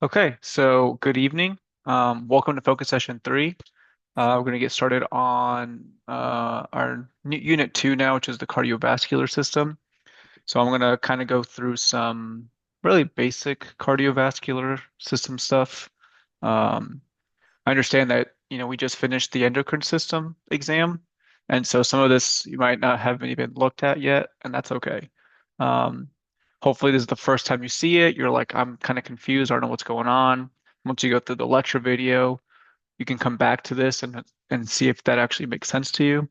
Okay, so good evening. Welcome to Focus Session 3. We're going to get started on our Unit 2 now, which is the cardiovascular system. So I'm going to kind of go through some really basic cardiovascular system stuff. Um, I understand that, we just finished the endocrine system exam, and so some of this you might not have even looked at yet, and that's okay. Um, Hopefully this is the first time you see it. You're like, I'm kind of confused. I don't know what's going on. Once you go through the lecture video, you can come back to this and see if that actually makes sense to you.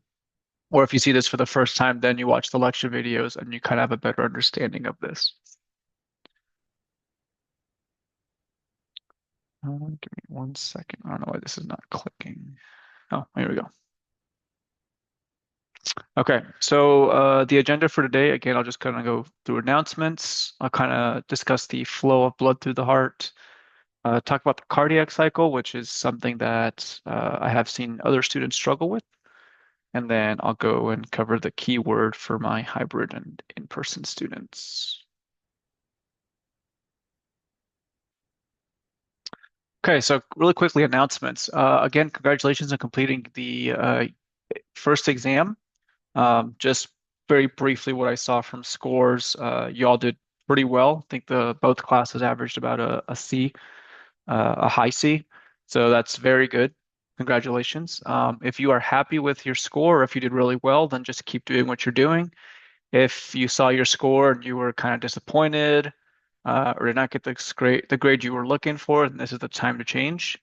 Or if you see this for the first time, then you watch the lecture videos and you kind of have a better understanding of this. Give me 1 second. I don't know why this is not clicking. Oh, here we go. Okay, so the agenda for today, again, I'll just kind of go through announcements. I'll kind of discuss the flow of blood through the heart, talk about the cardiac cycle, which is something that I have seen other students struggle with. And then I'll go and cover the keyword for my hybrid and in-person students. Okay, so really quickly, announcements. Again, congratulations on completing the first exam. Just very briefly, what I saw from scores, you all did pretty well. I think the both classes averaged about a C, a high C. So that's very good. Congratulations. If you are happy with your score, or if you did really well, then just keep doing what you're doing. If you saw your score and you were kind of disappointed, or did not get the grade you were looking for, then this is the time to change.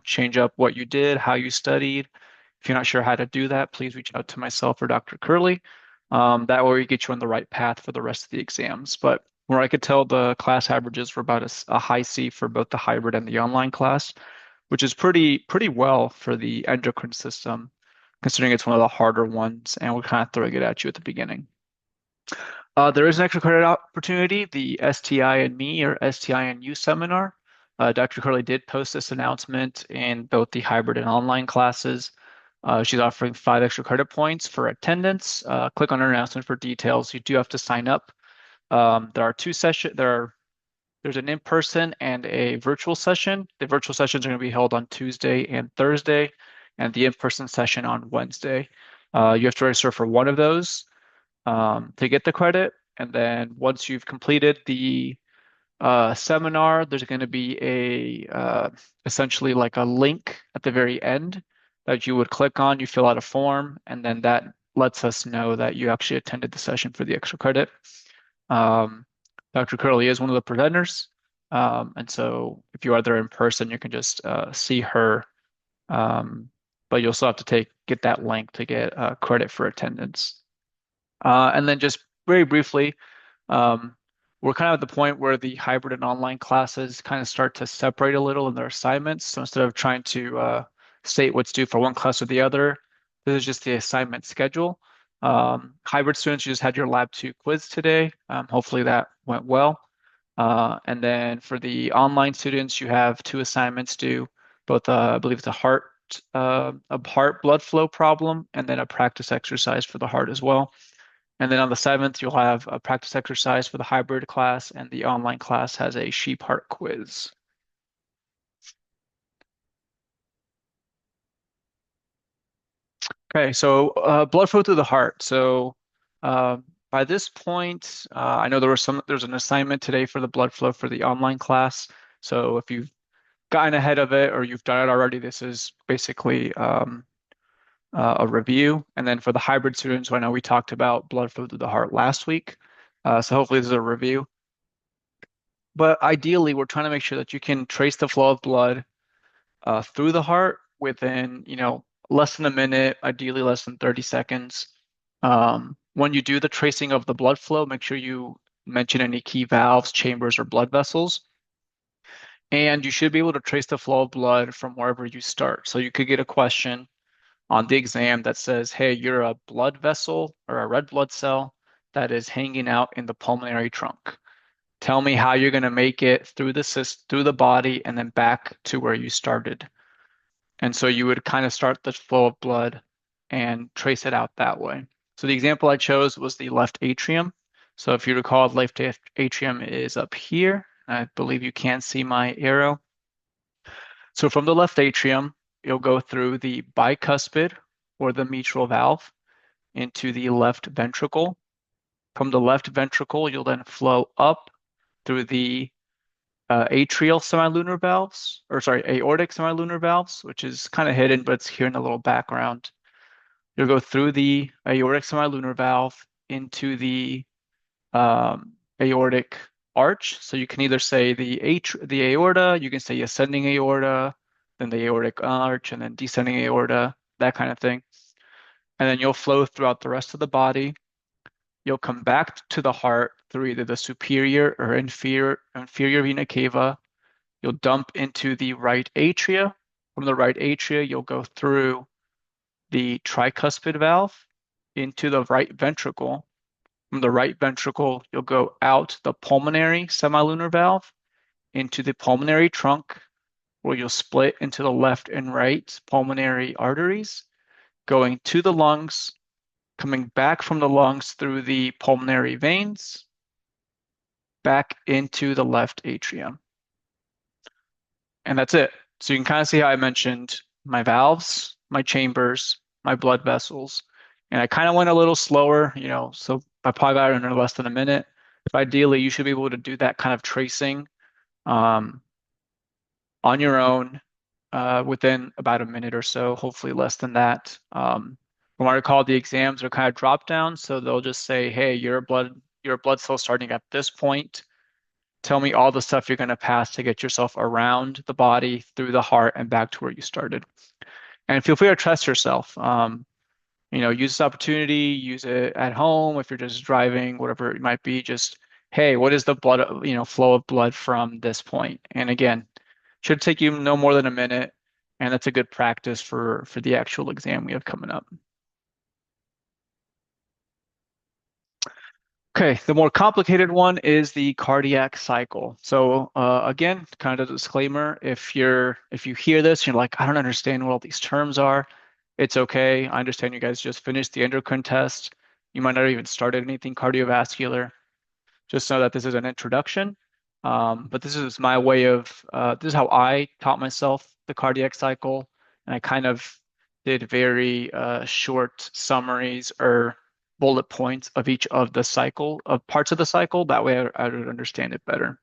Change up what you did, how you studied. If you're not sure how to do that, please reach out to myself or Dr. Curley. That way we get you on the right path for the rest of the exams. But where I could tell the class averages were about a high C for both the hybrid and the online class, which is pretty well for the endocrine system, considering it's one of the harder ones, and we're kind of throwing it at you at the beginning. There is an extra credit opportunity, the STI and Me or STI and You seminar. Dr. Curley did post this announcement in both the hybrid and online classes. She's offering 5 extra credit points for attendance. Click on her announcement for details. You do have to sign up. There are two sessions. There's an in-person and a virtual session. The virtual sessions are going to be held on Tuesday and Thursday, and the in-person session on Wednesday. You have to register for one of those to get the credit. And then once you've completed the seminar, there's going to be essentially like a link at the very end that you would click on. You fill out a form, and then that lets us know that you actually attended the session for the extra credit. Um, Dr. Curley is one of the presenters. And so if you are there in person, you can just see her. Um, but you'll still have to get that link to get credit for attendance. And then just very briefly, um, we're kind of at the point where the hybrid and online classes kind of start to separate a little in their assignments. So instead of trying to state what's due for one class or the other, this is just the assignment schedule. Hybrid students, you just had your Lab 2 quiz today. Hopefully that went well. And then for the online students, you have 2 assignments due, both I believe it's a heart blood flow problem, and then a practice exercise for the heart as well. And then on the 7th, you'll have a practice exercise for the hybrid class, and the online class has a sheep heart quiz. Okay, so blood flow through the heart. So by this point, I know there's an assignment today for the blood flow for the online class. So if you've gotten ahead of it or you've done it already, this is basically a review. And then for the hybrid students, I know we talked about blood flow through the heart last week. So hopefully this is a review. But ideally, we're trying to make sure that you can trace the flow of blood through the heart within, less than a minute, ideally less than 30 seconds. When you do the tracing of the blood flow, make sure you mention any key valves, chambers, or blood vessels. And you should be able to trace the flow of blood from wherever you start. So you could get a question on the exam that says, hey, you're a blood vessel or a red blood cell that is hanging out in the pulmonary trunk. Tell me how you're going to make it through through the body and then back to where you started. And so you would kind of start the flow of blood and trace it out that way. So the example I chose was the left atrium. So if you recall, the left atrium is up here. I believe you can see my arrow. So from the left atrium, you'll go through the bicuspid or the mitral valve into the left ventricle. From the left ventricle, you'll then flow up through the atrial semilunar valves, or sorry, aortic semilunar valves, which is kind of hidden, but it's here in the little background. You'll go through the aortic semilunar valve into the aortic arch. So you can either say the aorta, you can say ascending aorta, then the aortic arch, and then descending aorta, that kind of thing. And then you'll flow throughout the rest of the body. You'll come back to the heart through either the superior or inferior vena cava. You'll dump into the right atria. From the right atria, you'll go through the tricuspid valve into the right ventricle. From the right ventricle, you'll go out the pulmonary semilunar valve into the pulmonary trunk, where you'll split into the left and right pulmonary arteries, going to the lungs, coming back from the lungs through the pulmonary veins, back into the left atrium. And that's it. So you can kind of see how I mentioned my valves, my chambers, my blood vessels. And I kind of went a little slower, so I probably got it in less than a minute. But ideally, you should be able to do that kind of tracing um, on your own within about a minute or so, hopefully less than that. From what I recall, the exams are kind of drop down, so they'll just say, "Hey, your blood cell starting at this point. Tell me all the stuff you're going to pass to get yourself around the body, through the heart, and back to where you started." And feel free to trust yourself. Use this opportunity, use it at home if you're just driving, whatever it might be. Just, hey, what is the blood, flow of blood from this point? And again, should take you no more than a minute, and that's a good practice for the actual exam we have coming up. Okay, the more complicated one is the cardiac cycle. So again, kind of a disclaimer, if you hear this, you're like, I don't understand what all these terms are. It's okay. I understand you guys just finished the endocrine test. You might not even started anything cardiovascular. Just know that this is an introduction. But this is my way of this is how I taught myself the cardiac cycle, and I kind of did very short summaries or bullet points of each of the cycle of parts of the cycle. That way I would understand it better.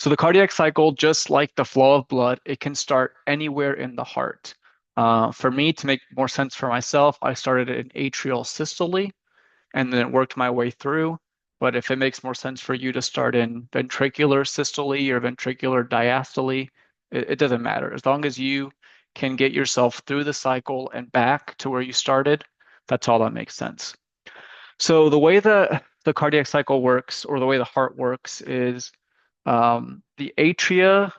So the cardiac cycle, just like the flow of blood, it can start anywhere in the heart. For me, to make more sense for myself, I started in atrial systole and then worked my way through. But if it makes more sense for you to start in ventricular systole or ventricular diastole, it doesn't matter. As long as you can get yourself through the cycle and back to where you started, that's all that makes sense. So the way the cardiac cycle works, or the way the heart works, is the atria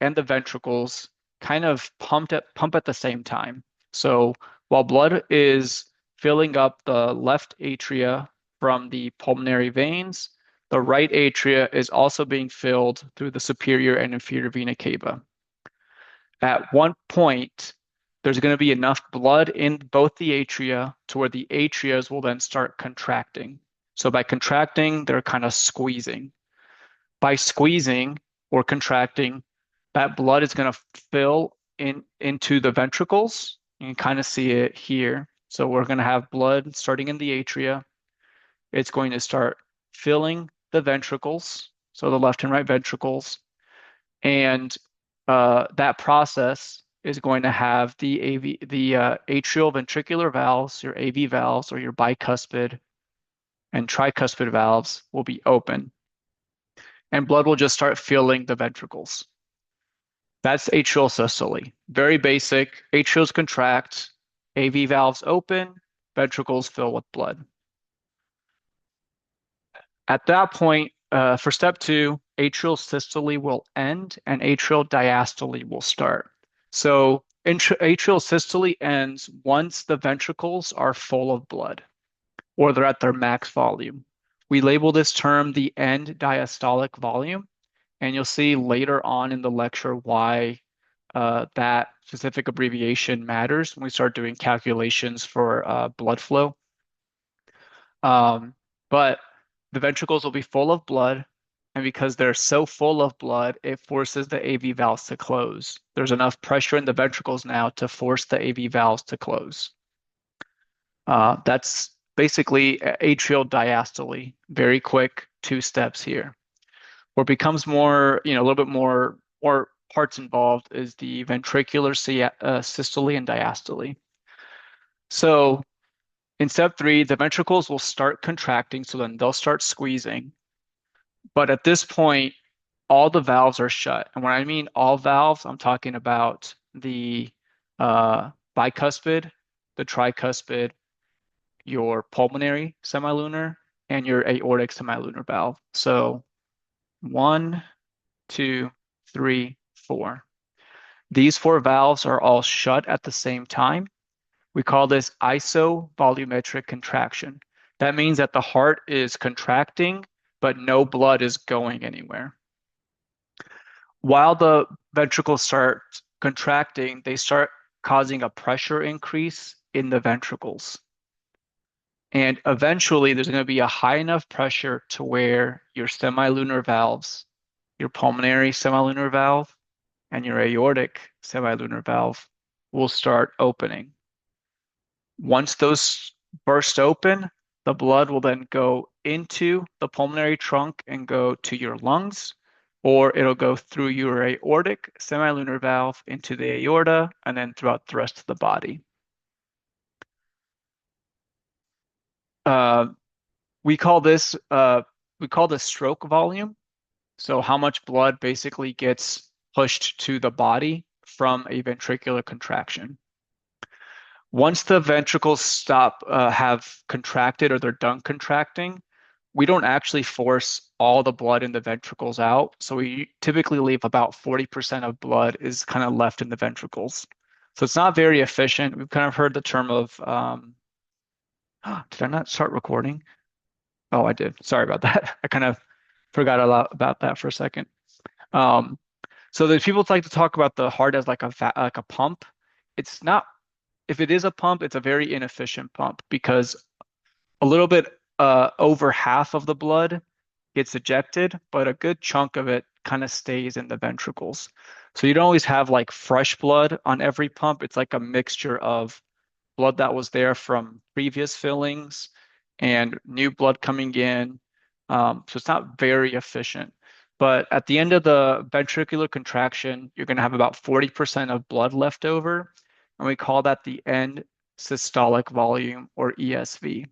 and the ventricles kind of pump at the same time. So while blood is filling up the left atria from the pulmonary veins, the right atria is also being filled through the superior and inferior vena cava. At one point, there's going to be enough blood in both the atria to where the atrias will then start contracting. So by contracting, they're kind of squeezing. By squeezing or contracting, that blood is going to fill into the ventricles. You can kind of see it here. So we're going to have blood starting in the atria. It's going to start filling the ventricles, so the left and right ventricles. And that process is going to have the atrial ventricular valves, your AV valves, or your bicuspid and tricuspid valves will be open. And blood will just start filling the ventricles. That's atrial systole. Very basic. Atrials contract, AV valves open, ventricles fill with blood. At that point, for step 2, atrial systole will end and atrial diastole will start. So atrial systole ends once the ventricles are full of blood or they're at their max volume. We label this term the end diastolic volume, and you'll see later on in the lecture why that specific abbreviation matters when we start doing calculations for blood flow. But the ventricles will be full of blood. And because they're so full of blood, it forces the AV valves to close. There's enough pressure in the ventricles now to force the AV valves to close. That's basically atrial diastole. Very quick, two steps here. What becomes more, a little bit more parts involved is the ventricular systole and diastole. So in step three, the ventricles will start contracting, so then they'll start squeezing. But at this point, all the valves are shut. And when I mean all valves, I'm talking about the bicuspid, the tricuspid, your pulmonary semilunar, and your aortic semilunar valve. So 1, 2, 3, 4. These four valves are all shut at the same time. We call this isovolumetric contraction. That means that the heart is contracting, but no blood is going anywhere. While the ventricles start contracting, they start causing a pressure increase in the ventricles. And eventually, there's going to be a high enough pressure to where your semilunar valves, your pulmonary semilunar valve, and your aortic semilunar valve will start opening. Once those burst open, the blood will then go into the pulmonary trunk and go to your lungs, or it'll go through your aortic semilunar valve into the aorta and then throughout the rest of the body. Uh, we call this stroke volume. So how much blood basically gets pushed to the body from a ventricular contraction. Once the ventricles have contracted or they're done contracting, we don't actually force all the blood in the ventricles out. So we typically leave about 40% of blood is kind of left in the ventricles. So it's not very efficient. We've kind of heard the term of, did I not start recording? Oh, I did. Sorry about that. I kind of forgot a lot about that for a second. Um, so the people like to talk about the heart as like a pump. It's not. If it is a pump, it's a very inefficient pump because a little bit over half of the blood gets ejected, but a good chunk of it kind of stays in the ventricles. So you don't always have like fresh blood on every pump. It's like a mixture of blood that was there from previous fillings and new blood coming in. So it's not very efficient. But at the end of the ventricular contraction, you're going to have about 40% of blood left over. And we call that the end systolic volume or ESV.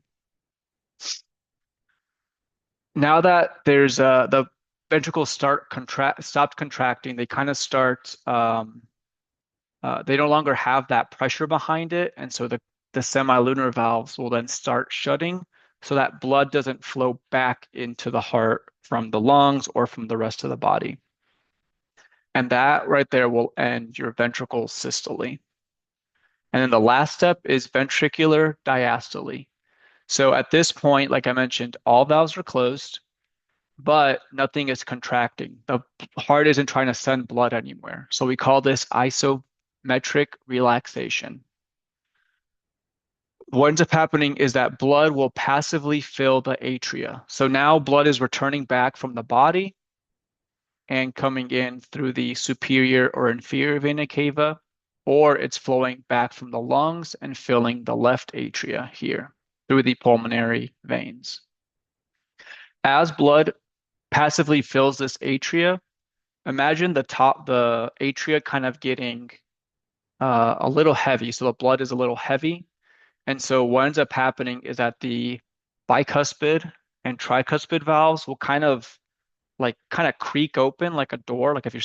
Now that there's the ventricles stopped contracting, they kind of start they no longer have that pressure behind it, and so the semilunar valves will then start shutting, so that blood doesn't flow back into the heart from the lungs or from the rest of the body. And that right there will end your ventricle systole. And then the last step is ventricular diastole. So at this point, like I mentioned, all valves are closed, but nothing is contracting. The heart isn't trying to send blood anywhere. So we call this isometric relaxation. What ends up happening is that blood will passively fill the atria. So now blood is returning back from the body and coming in through the superior or inferior vena cava, or it's flowing back from the lungs and filling the left atria here through the pulmonary veins. As blood passively fills this atria, imagine the atria kind of getting a little heavy. So the blood is a little heavy. And so what ends up happening is that the bicuspid and tricuspid valves will kind of creak open like a door, like if you're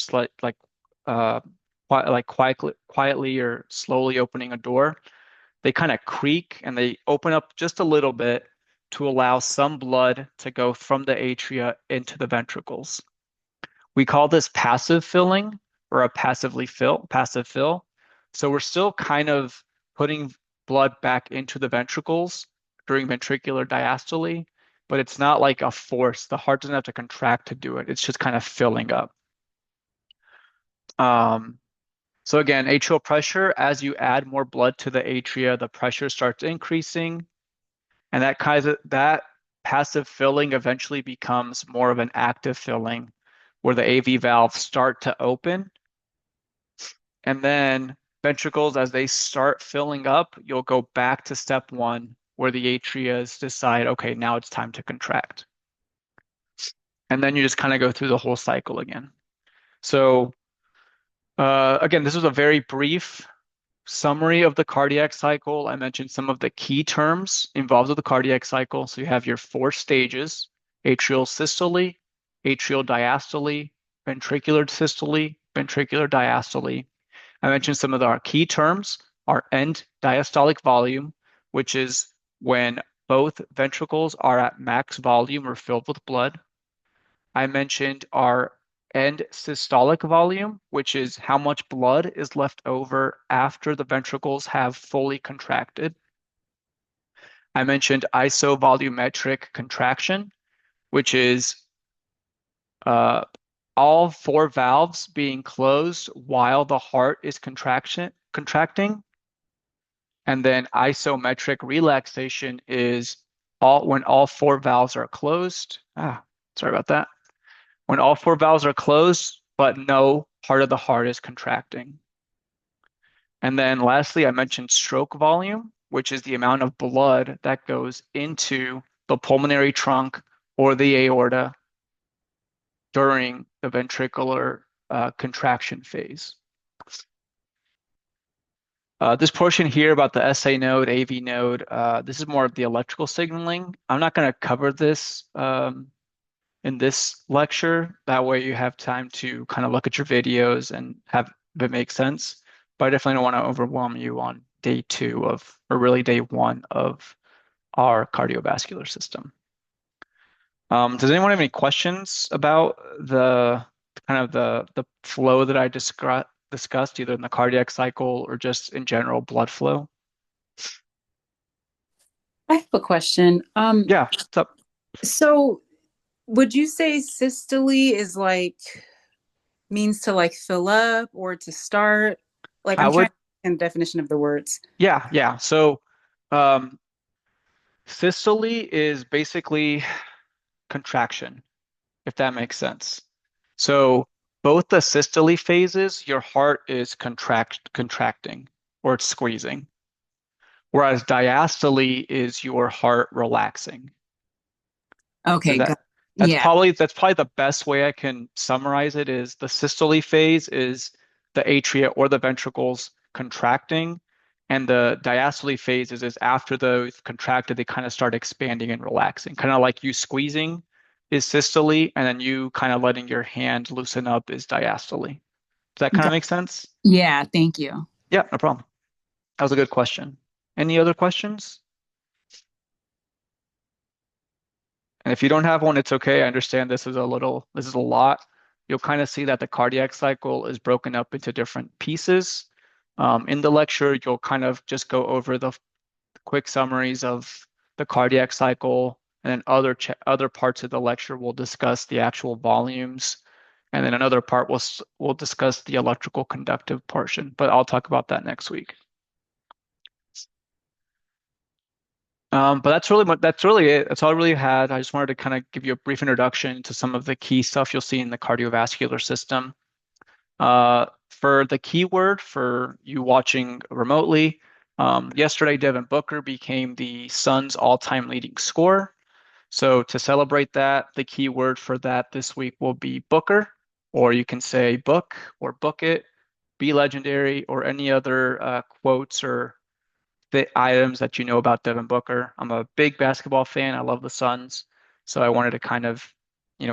uh quietly or slowly opening a door. They kind of creak and they open up just a little bit to allow some blood to go from the atria into the ventricles. We call this passive filling or a passive fill. So we're still kind of putting blood back into the ventricles during ventricular diastole, but it's not like a force. The heart doesn't have to contract to do it. It's just kind of filling up. So again, atrial pressure, as you add more blood to the atria, the pressure starts increasing, and that passive filling eventually becomes more of an active filling where the AV valves start to open. And then ventricles, as they start filling up, you'll go back to step one where the atrias decide, okay, now it's time to contract. And then you just kind of go through the whole cycle again. So again, this was a very brief summary of the cardiac cycle. I mentioned some of the key terms involved with the cardiac cycle. So you have your four stages: atrial systole, atrial diastole, ventricular systole, ventricular diastole. I mentioned some of our key terms: our end diastolic volume, which is when both ventricles are at max volume or filled with blood. I mentioned our end systolic volume, which is how much blood is left over after the ventricles have fully contracted. I mentioned isovolumetric contraction, which is uh, all four valves being closed while the heart is contracting. And then isometric relaxation is when all four valves are closed. Sorry about that. When all four valves are closed, but no part of the heart is contracting. And then lastly, I mentioned stroke volume, which is the amount of blood that goes into the pulmonary trunk or the aorta during the ventricular contraction phase. This portion here about the SA node, AV node, this is more of the electrical signaling. I'm not going to cover this in this lecture. That way you have time to kind of look at your videos and have if it makes sense. But I definitely don't want to overwhelm you on day two of, or really day one of our cardiovascular system. Does anyone have any questions about the kind of the flow that I discussed, either in the cardiac cycle or just in general blood flow? I have a question. Yeah, what's up? So would you say systole is like means to like fill up or to start? Like I I'm trying would, to get a definition of the words. yeah. So, um, systole is basically contraction, if that makes sense. So both the systole phases, your heart is contracting or it's squeezing, whereas diastole is your heart relaxing. Does Okay, that yeah. that's probably the best way I can summarize it is the systole phase is the atria or the ventricles contracting, and the diastole phase is after those contracted, they kind of start expanding and relaxing. Kind of like you squeezing is systole, and then you kind of letting your hand loosen up is diastole. Does that kind of Got- make sense? Yeah, thank you. Yeah, no problem. That was a good question. Any other questions? And if you don't have one, it's okay. I understand this is a lot. You'll kind of see that the cardiac cycle is broken up into different pieces. In the lecture, you'll kind of just go over the quick summaries of the cardiac cycle, and then other parts of the lecture will discuss the actual volumes, and then another part will discuss the electrical conductive portion. But I'll talk about that next week. But that's really it. That's all I really had. I just wanted to kind of give you a brief introduction to some of the key stuff you'll see in the cardiovascular system. For the keyword for you watching remotely, yesterday Devin Booker became the Suns' all-time leading scorer. So to celebrate that, the keyword for that this week will be Booker, or you can say book or book it, be legendary, or any other quotes or the items that you know about Devin Booker. I'm a big basketball fan. I love the Suns, so I wanted to kind of,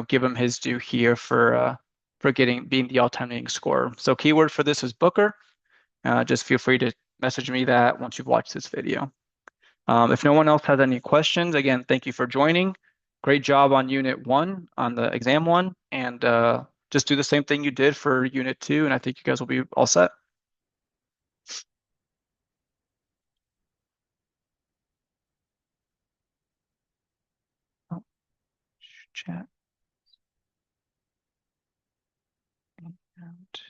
give him his due here for being the all-time leading scorer. So keyword for this is Booker. Just feel free to message me that once you've watched this video. If no one else has any questions, again, thank you for joining. Great job on Unit 1, on the exam 1, and just do the same thing you did for Unit 2, and I think you guys will be all set. Oh, chat. And